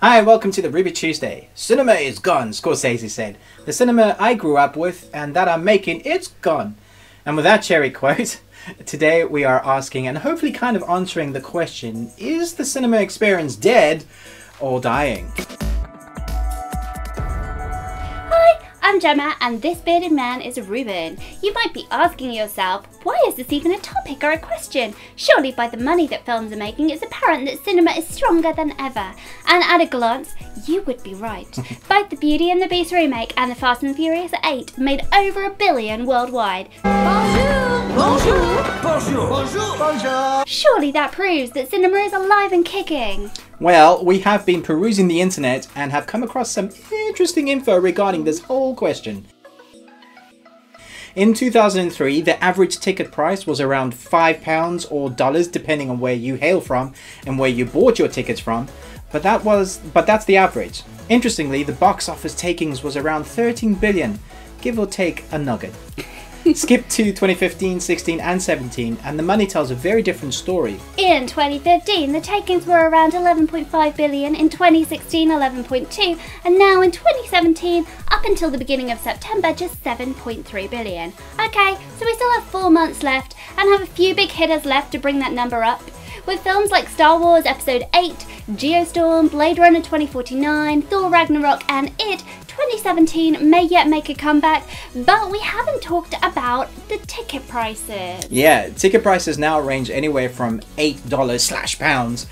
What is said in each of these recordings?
Hi, welcome to the Ruby Tuesday. Cinema is gone, Scorsese said. The cinema I grew up with and that I'm making, it's gone. And with that cherry quote, today we are asking and hopefully kind of answering the question, is the cinema experience dead or dying? I'm Gemma and this bearded man is Ruben. You might be asking yourself, why is this even a topic or a question? Surely by the money that films are making, it's apparent that cinema is stronger than ever. And at a glance, you would be right. Both the Beauty and the Beast remake and the Fast and Furious 8 made over $1 billion worldwide. Bonjour! Bonjour! Bonjour! Bonjour! Bonjour! Surely that proves that cinema is alive and kicking. Well, we have been perusing the internet and have come across some interesting info regarding this whole question. In 2003, the average ticket price was around £5 or dollars, depending on where you hail from and where you bought your tickets from. But that's the average. Interestingly, the box office takings was around 13 billion, give or take a nugget. Skip to 2015, 16 and 17 and the money tells a very different story. In 2015 the takings were around 11.5 billion, in 2016 11.2 and now in 2017 up until the beginning of September just 7.3 billion. Okay, so we still have 4 months left and have a few big hitters left to bring that number up. With films like Star Wars Episode 8, Geostorm, Blade Runner 2049, Thor Ragnarok and It, 2017 may yet make a comeback, but we haven't talked about the ticket prices. Yeah, ticket prices now range anywhere from $8/pounds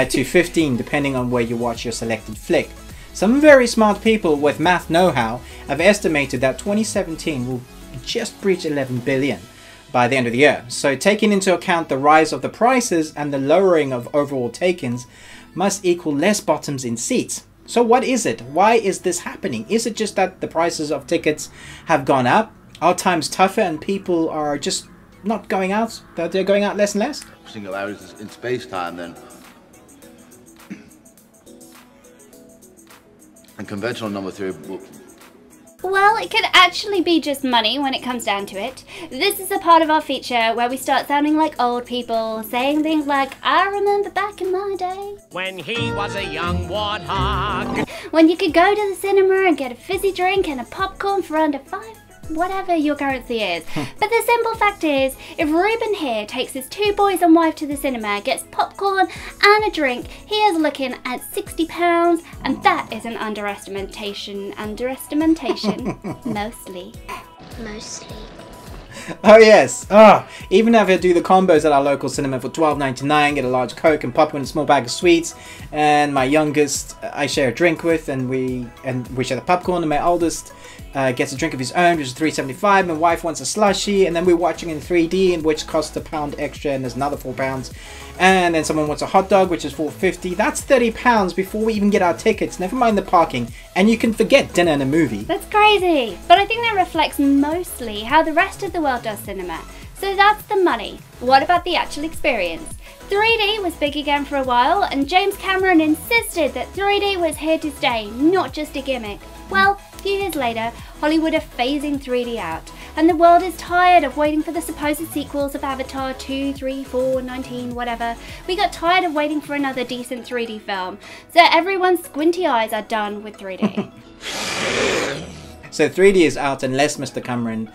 to 15 depending on where you watch your selected flick. Some very smart people with math know-how have estimated that 2017 will just breach 11 billion by the end of the year. So taking into account the rise of the prices and the lowering of overall take-ins must equal less bottoms in seats. So what is it? Why is this happening? Is it just that the prices of tickets have gone up? Are times tougher and people are just not going out? That they're going out less and less? Singularities in space-time then. And conventional number theory. Well, it could actually be just money when it comes down to it. This is a part of our feature where we start sounding like old people, saying things like, I remember back in my day. When he was a young warthog. When you could go to the cinema and get a fizzy drink and a popcorn for under $5, whatever your currency is. But the simple fact is, if Ruben here takes his 2 boys and wife to the cinema, gets popcorn and a drink, he is looking at £60, and that is an underestimation. Mostly. Oh yes, even if I do the combos at our local cinema for $12.99, get a large Coke and popcorn and a small bag of sweets, and my youngest I share a drink with, and we share the popcorn, and my oldest gets a drink of his own, which is $3.75. My wife wants a slushie, and then we're watching in 3D, in which costs £1 extra, and there's another £4. And then someone wants a hot dog, which is $4.50. That's £30 before we even get our tickets. Never mind the parking, and you can forget dinner and a movie. That's crazy, but I think that reflects mostly how the rest of the world does cinema. So that's the money. What about the actual experience? 3D was big again for a while, and James Cameron insisted that 3D was here to stay, not just a gimmick. Well, a few years later, Hollywood are phasing 3D out, and the world is tired of waiting for the supposed sequels of Avatar 2, 3, 4, 19, whatever. We got tired of waiting for another decent 3D film, so everyone's squinty eyes are done with 3D. So 3D is out unless Mr. Cameron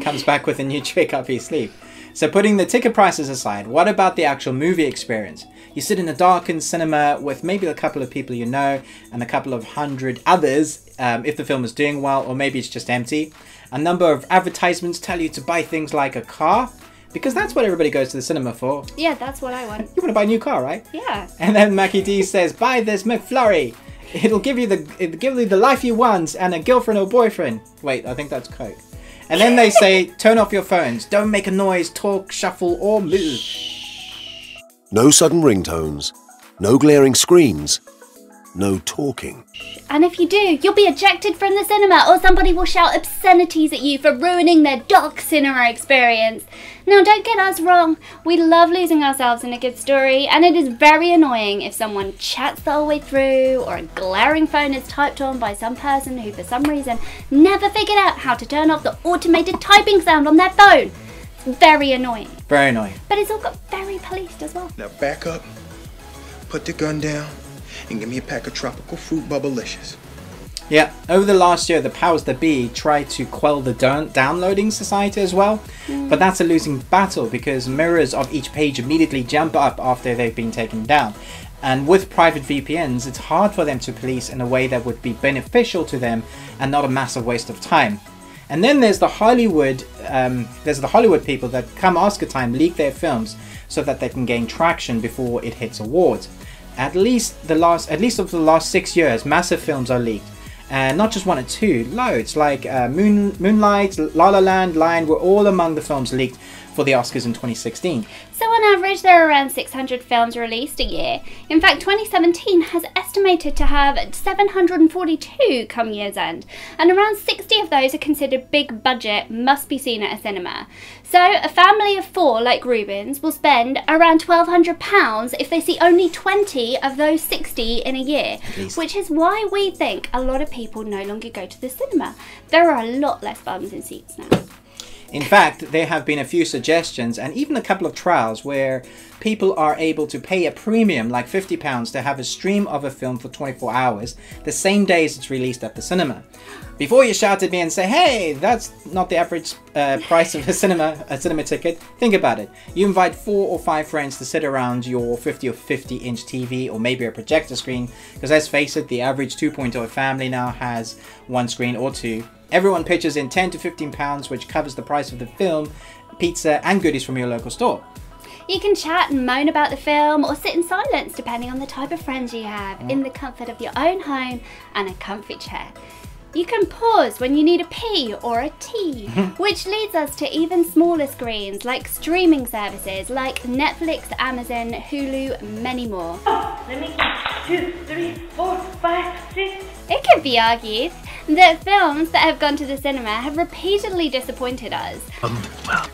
comes back with a new trick up his sleeve. So putting the ticket prices aside, what about the actual movie experience? You sit in a darkened cinema with maybe a couple of people you know and a couple of hundred others if the film is doing well, or maybe it's just empty. A number of advertisements tell you to buy things like a car, because that's what everybody goes to the cinema for. Yeah, that's what I want. You want to buy a new car, right? Yeah. And then Mackie D says, buy this McFlurry. It'll give you the life you want and a girlfriend or boyfriend. Wait, I think that's Coke. And then they say, turn off your phones. Don't make a noise, talk, shuffle, or move. No sudden ringtones. No glaring screens. No talking. And if you do, you'll be ejected from the cinema, or somebody will shout obscenities at you for ruining their dark cinema experience. Now don't get us wrong, we love losing ourselves in a good story, and it is very annoying if someone chats the whole way through, or a glaring phone is typed on by some person who for some reason never figured out how to turn off the automated typing sound on their phone. It's very annoying. Very annoying. But it's all got very policed as well. Now back up, put the gun down, and give me a pack of tropical fruit bubblicious. Yeah, over the last year, the powers that be tried to quell the downloading society as well, but that's a losing battle because mirrors of each page immediately jump up after they've been taken down. And with private VPNs, it's hard for them to police in a way that would be beneficial to them and not a massive waste of time. And then there's the Hollywood people that come Oscar time leak their films so that they can gain traction before it hits awards. At least of the last 6 years, massive films are leaked. And not just one or two, loads like Moonlight, La La Land, Lion were all among the films leaked for the Oscars in 2016. So on average there are around 600 films released a year. In fact 2017 has estimated to have 742 come year's end, and around 60 of those are considered big budget, must be seen at a cinema. So a family of 4 like Rubens will spend around £1,200 if they see only 20 of those 60 in a year, which is why we think a lot of people no longer go to the cinema. There are a lot less bums in seats now. In fact, there have been a few suggestions and even a couple of trials where people are able to pay a premium like £50 to have a stream of a film for 24 hours the same day as it's released at the cinema. Before you shout at me and say, hey, that's not the average price of a cinema ticket, think about it. You invite 4 or 5 friends to sit around your 50 or 50-inch TV or maybe a projector screen, because let's face it, the average 2.0 family now has 1 screen or 2. Everyone pitches in £10 to £15, which covers the price of the film, pizza and goodies from your local store. You can chat and moan about the film or sit in silence depending on the type of friends you have, in the comfort of your own home and a comfy chair. You can pause when you need a pee or a tea, which leads us to even smaller screens like streaming services like Netflix, Amazon, Hulu, many more. Let me 2, 3, 4, 5, 6. It could be argued that films that have gone to the cinema have repeatedly disappointed us.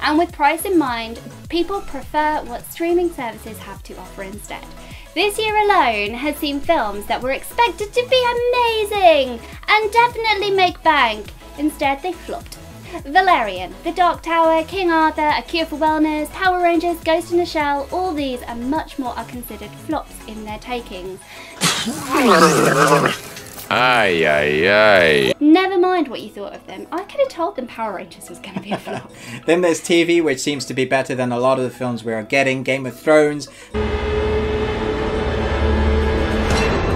And with price in mind, people prefer what streaming services have to offer instead. This year alone has seen films that were expected to be amazing and definitely make bank. Instead, they flopped. Valerian, The Dark Tower, King Arthur, A Cure for Wellness, Power Rangers, Ghost in the Shell, all these and much more are considered flops in their takings. Aye, aye, aye. Never mind what you thought of them. I could have told them Power Rangers was going to be a flop. Then there's TV, which seems to be better than a lot of the films we are getting. Game of Thrones,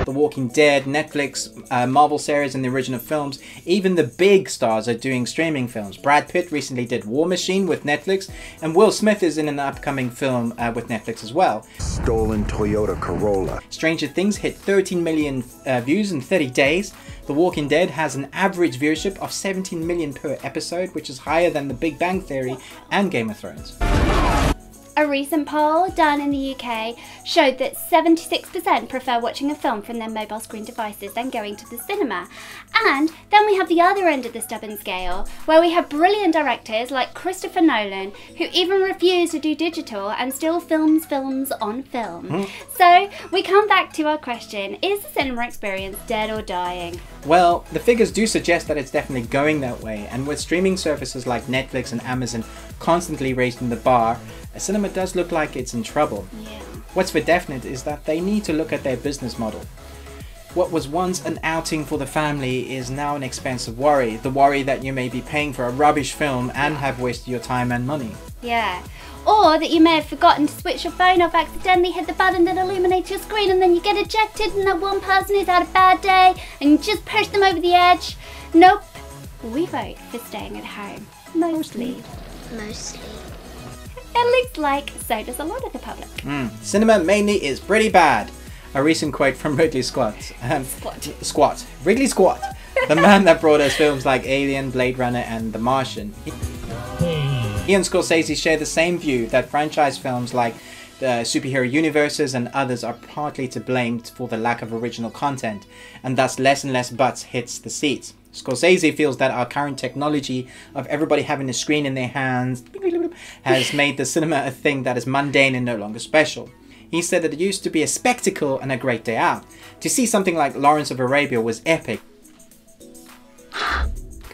The Walking Dead, Netflix, Marvel series and the original films. Even the big stars are doing streaming films. Brad Pitt recently did War Machine with Netflix, and Will Smith is in an upcoming film with Netflix as well. Stolen Toyota Corolla. Stranger Things hit 13 million views in 30 days. The Walking Dead has an average viewership of 17 million per episode, which is higher than The Big Bang Theory and Game of Thrones. A recent poll done in the UK showed that 76% prefer watching a film from their mobile screen devices than going to the cinema. And then we have the other end of the stubborn scale, where we have brilliant directors like Christopher Nolan, who even refuse to do digital and still films films on film. So we come back to our question, is the cinema experience dead or dying? Well, the figures do suggest that it's definitely going that way, and with streaming services like Netflix and Amazon constantly raising the bar, a cinema does look like it's in trouble. Yeah. What's for definite is that they need to look at their business model. What was once an outing for the family is now an expensive worry. The worry that you may be paying for a rubbish film and have wasted your time and money. Yeah. Or that you may have forgotten to switch your phone off, accidentally hit the button that illuminates your screen, and then you get ejected and that one person who's had a bad day and you just push them over the edge. Nope. We vote for staying at home. Mostly. It looks like so does a lot of the public. Cinema mainly is pretty bad. A recent quote from Ridley Scott. Ridley Scott. The man that brought us films like Alien, Blade Runner and The Martian. He and Scorsese share the same view that franchise films like the superhero universes and others are partly to blame for the lack of original content, and thus less and less butts hits the seats. Scorsese feels that our current technology of everybody having a screen in their hands has made the cinema a thing that is mundane and no longer special. He said that it used to be a spectacle and a great day out. To see something like Lawrence of Arabia was epic.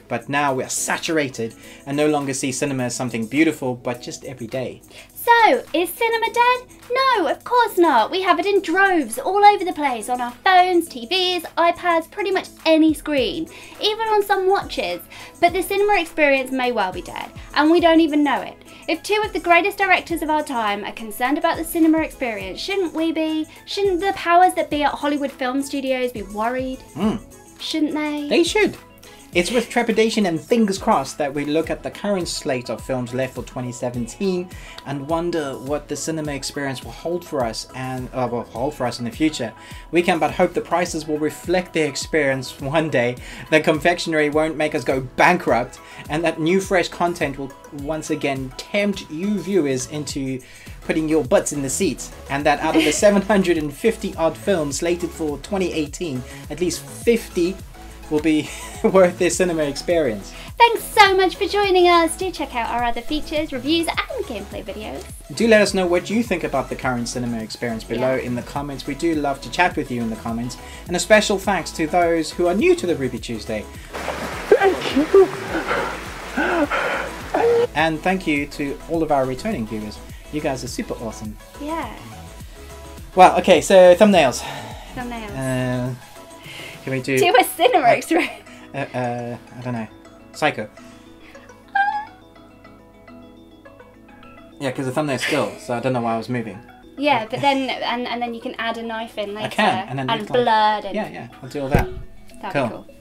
but now we are saturated and no longer see cinema as something beautiful, but just everyday. So, is cinema dead? No, of course not. We have it in droves all over the place, on our phones, TVs, iPads, pretty much any screen, even on some watches. But the cinema experience may well be dead, and we don't even know it. If two of the greatest directors of our time are concerned about the cinema experience, shouldn't we be? Shouldn't the powers that be at Hollywood film studios be worried? Shouldn't they? They should. It's with trepidation and fingers crossed that we look at the current slate of films left for 2017 and wonder what the cinema experience will hold for us in the future. We can but hope the prices will reflect their experience one day, that confectionery won't make us go bankrupt, and that new fresh content will once again tempt you viewers into putting your butts in the seats, and that out of the 750 odd films slated for 2018, at least 50 will be worth their cinema experience. Thanks so much for joining us. Do check out our other features, reviews and gameplay videos. Do let us know what you think about the current cinema experience below in the comments. We do love to chat with you in the comments. And a special thanks to those who are new to the Ruby Tuesday. Thank you. And thank you to all of our returning viewers. You guys are super awesome. Yeah. Well, okay, so thumbnails. Thumbnails. Can we do... To a cinema experience. I don't know. Psycho. Yeah, because the thumbnail's still, so I don't know why I was moving. Yeah, but then and then you can add a knife in later. I can, and then blood and yeah, I'll do all that. That'd Cool. be cool.